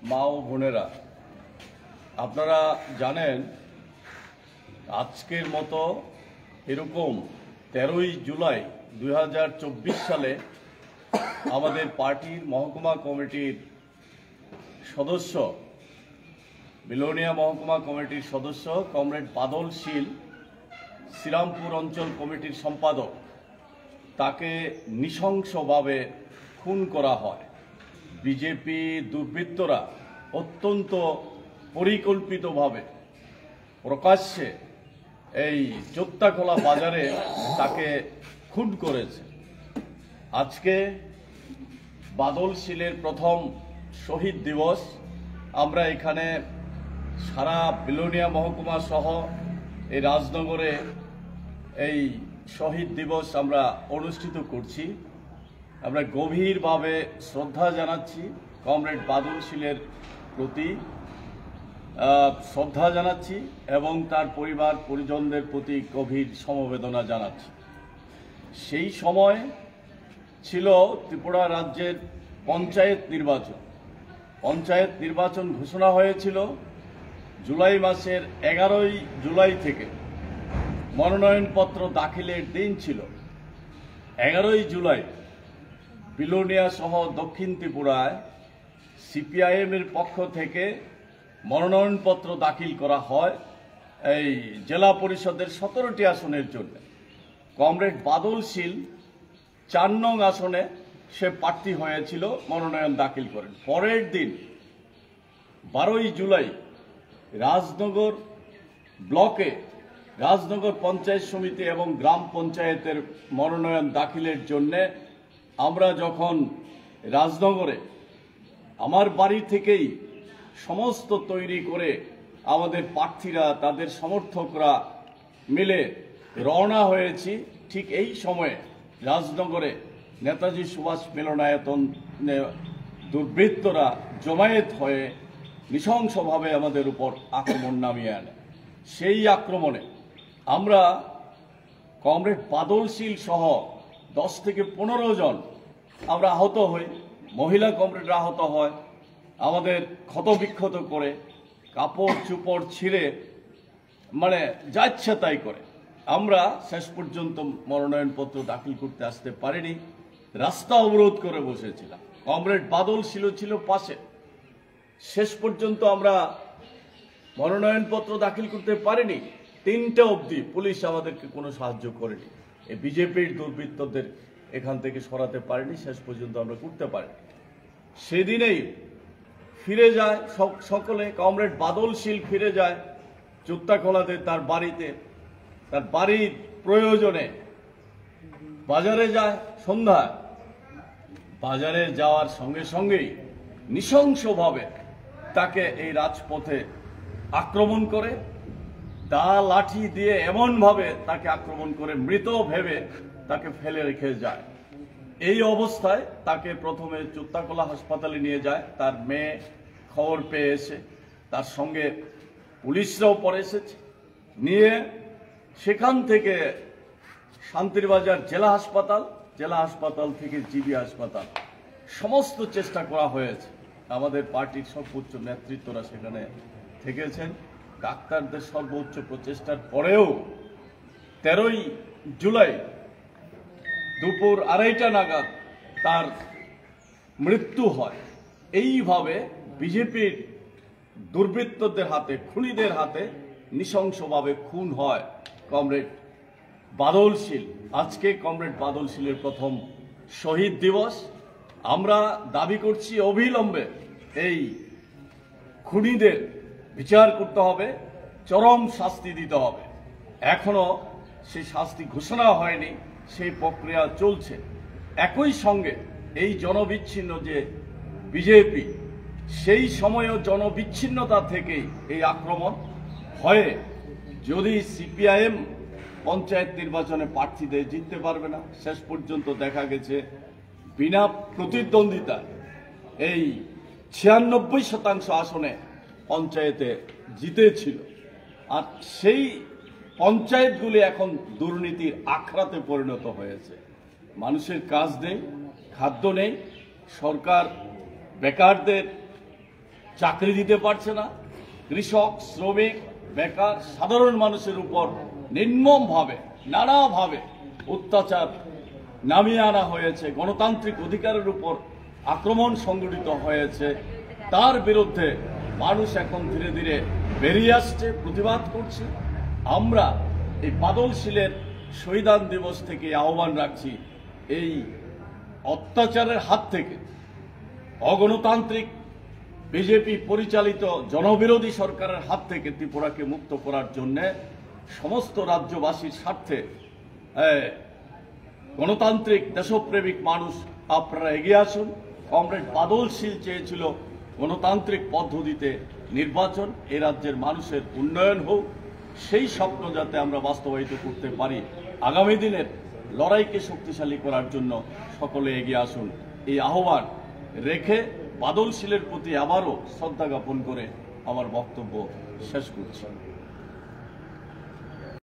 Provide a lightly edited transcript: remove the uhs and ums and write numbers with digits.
মা ও বোনেরা, আপনারা জানেন আজকের মতো এরকম 13ই জুলাই 2024 সালে আমাদের পার্টির মহকুমা কমিটির সদস্য, বিলোনিয়া মহকুমা কমিটির সদস্য কমরেড বাদল শীল, শ্রীরামপুর অঞ্চল কমিটির সম্পাদক, তাকে নৃশংসভাবে খুন করা হয়। বিজেপি দুর্বৃত্তরা অত্যন্ত পরিকল্পিতভাবে প্রকাশ্যে এই চোত্তাখোলা বাজারে তাকে খুন করেছে। আজকে বাদল শীলের প্রথম শহীদ দিবস। আমরা এখানে সারা বিলোনিয়া মহকুমা সহ এই রাজনগরে এই শহীদ দিবস আমরা অনুষ্ঠিত করছি। আমরা গভীরভাবে শ্রদ্ধা জানাচ্ছি, কমরেড বাদল শীলের প্রতি শ্রদ্ধা জানাচ্ছি এবং তার পরিবার পরিজনদের প্রতি গভীর সমবেদনা জানাচ্ছি। সেই সময় ছিল ত্রিপুরা রাজ্যের পঞ্চায়েত নির্বাচন ঘোষণা হয়েছিল জুলাই মাসের 11ই জুলাই থেকে। মনোনয়নপত্র দাখিলের দিন ছিল 11ই জুলাই। বিলোনিয়া সহ দক্ষিণ ত্রিপুরায় সিপিআইএম এর পক্ষ থেকে মনোনয়নপত্র দাখিল করা হয় এই জেলা পরিষদের 17টি আসনের জন্য। কমরেড বাদল শীল 4 নং আসনে সে প্রার্থী হয়েছিল, মনোনয়ন দাখিল করেন। পরের দিন 12ই জুলাই রাজনগর ব্লকে, রাজনগর পঞ্চায়েত সমিতি এবং গ্রাম পঞ্চায়েতের মনোনয়ন দাখিলের জন্য আমরা যখন রাজনগরে আমার বাড়ি থেকেই সমস্ত তৈরি করে আমাদের প্রার্থীরা, তাদের সমর্থকরা মিলে রওনা হয়েছি, ঠিক এই সময়ে রাজনগরে নেতাজি সুভাষ মিলনায়তনে দুর্বৃত্তরা জমায়েত হয়ে নৃশংসভাবে আমাদের উপর আক্রমণ নামিয়ে আনে। সেই আক্রমণে আমরা কমরেড বাদল শীল সহ 10 থেকে 15 জন আমরা আহত হই। মহিলা কমরেডরা আহত হয়, আমাদের ক্ষতবিক্ষত করে, কাপড় চুপড় ছিঁড়ে, মানে যাচ্ছে তাই করে। আমরা শেষ পর্যন্ত মনোনয়নপত্র দাখিল করতে আসতে পারিনি, রাস্তা অবরোধ করে বসেছিলাম। কমরেড বাদল শীল ছিল পাশে। শেষ পর্যন্ত আমরা মনোনয়নপত্র দাখিল করতে পারিনি। 3টা অবধি পুলিশ আমাদেরকে কোনো সাহায্য করেনি। এই বিজেপির দুর্বৃত্তদের এখান থেকে সরাতে পারেনি, শেষ পর্যন্ত আমরা করতে পারিনি। সেদিনেই ফিরে যায় সকলে। কমরেড বাদল শীল ফিরে যায় চোত্তাখোলাতে তার বাড়িতে, তার বাড়ির প্রয়োজনে বাজারে যায়। সন্ধ্যায় বাজারে যাওয়ার সঙ্গে সঙ্গেই নৃশংসভাবে তাকে এই রাজপথে আক্রমণ করে, দা লাঠি দিয়ে এমনভাবে তাকে আক্রমণ করে মৃত ভেবে তাকে ফেলে রেখে যায়। এই অবস্থায় তাকে প্রথমে চোত্তাখোলা হাসপাতালে নিয়ে যায়। তার মেয়ে খবর পেয়ে এসে, তার সঙ্গে পুলিশরাও পরে এসেছে, নিয়ে সেখান থেকে শান্তিরবাজার জেলা হাসপাতাল থেকে জিবি হাসপাতাল সমস্ত চেষ্টা করা হয়েছে। আমাদের পার্টির সর্বোচ্চ নেতৃত্বরা সেখানে থেকেছেন। ডাক্তারদের সর্বোচ্চ প্রচেষ্টার পরেও 13ই জুলাই দুপুর 2:30টা নাগাদ তার মৃত্যু হয়। এইভাবে বিজেপির দুর্বৃত্তদের হাতে, খুনিদের হাতে নৃশংসভাবে খুন হয় কমরেড বাদল শীল। আজকে কমরেড বাদল শীলের প্রথম শহীদ দিবস। আমরা দাবি করছি অবিলম্বে এই খুনিদের বিচার করতে হবে, চরম শাস্তি দিতে হবে। এখনো সেই শাস্তি ঘোষণা হয়নি, সেই প্রক্রিয়া চলছে। একই সঙ্গে এই জনবিচ্ছিন্ন যে বিজেপি, সেই সময়ও জনবিচ্ছিন্নতা থেকেই এই আক্রমণ হয়ে, যদি সিপিআইএম পঞ্চায়েত নির্বাচনে প্রার্থীদের জিততে পারবে না, শেষ পর্যন্ত দেখা গেছে বিনা প্রতিদ্বন্দ্বিতা এই 96% আসনে পঞ্চায়েতে জিতেছিল। আর সেই পঞ্চায়েতগুলি এখন দুর্নীতির আখড়াতে পরিণত হয়েছে। মানুষের কাজ নেই, খাদ্য নেই, সরকার বেকারদের চাকরি দিতে পারছে না, কৃষক, শ্রমিক, বেকার, সাধারণ মানুষের উপর নির্মমভাবে নানাভাবে অত্যাচার নামিয়ে আনা হয়েছে, গণতান্ত্রিক অধিকারের উপর আক্রমণ সংঘটিত হয়েছে। তার বিরুদ্ধে মানুষ এখন ধীরে ধীরে বেরিয়ে আসছে, প্রতিবাদ করছে। আমরা এই বাদলশীলের শহীদান দিবস থেকে আহ্বান রাখছি, এই অত্যাচারের হাত থেকে, অগণতান্ত্রিক বিজেপি পরিচালিত জনবিরোধী সরকারের হাত থেকে ত্রিপুরাকে মুক্ত করার জন্য সমস্ত রাজ্যবাসীর স্বার্থে গণতান্ত্রিক দেশপ্রেমিক মানুষ আপনারা এগিয়ে আসুন। কমরেড বাদলশীল চেয়েছিল গণতান্ত্রিক পদ্ধতিতে নির্বাচন, এ রাজ্যের মানুষের উন্নয়ন হোক, সেই স্বপ্ন যাতে আমরা বাস্তবায়িত করতে পারি। আগামী দিনের লড়াইকে শক্তিশালী করার জন্য সকলে এগিয়ে আসুন, এই আহ্বান রেখে বাদলশীলের প্রতি আবারও শ্রদ্ধা জ্ঞাপন করে আমার বক্তব্য শেষ করছি।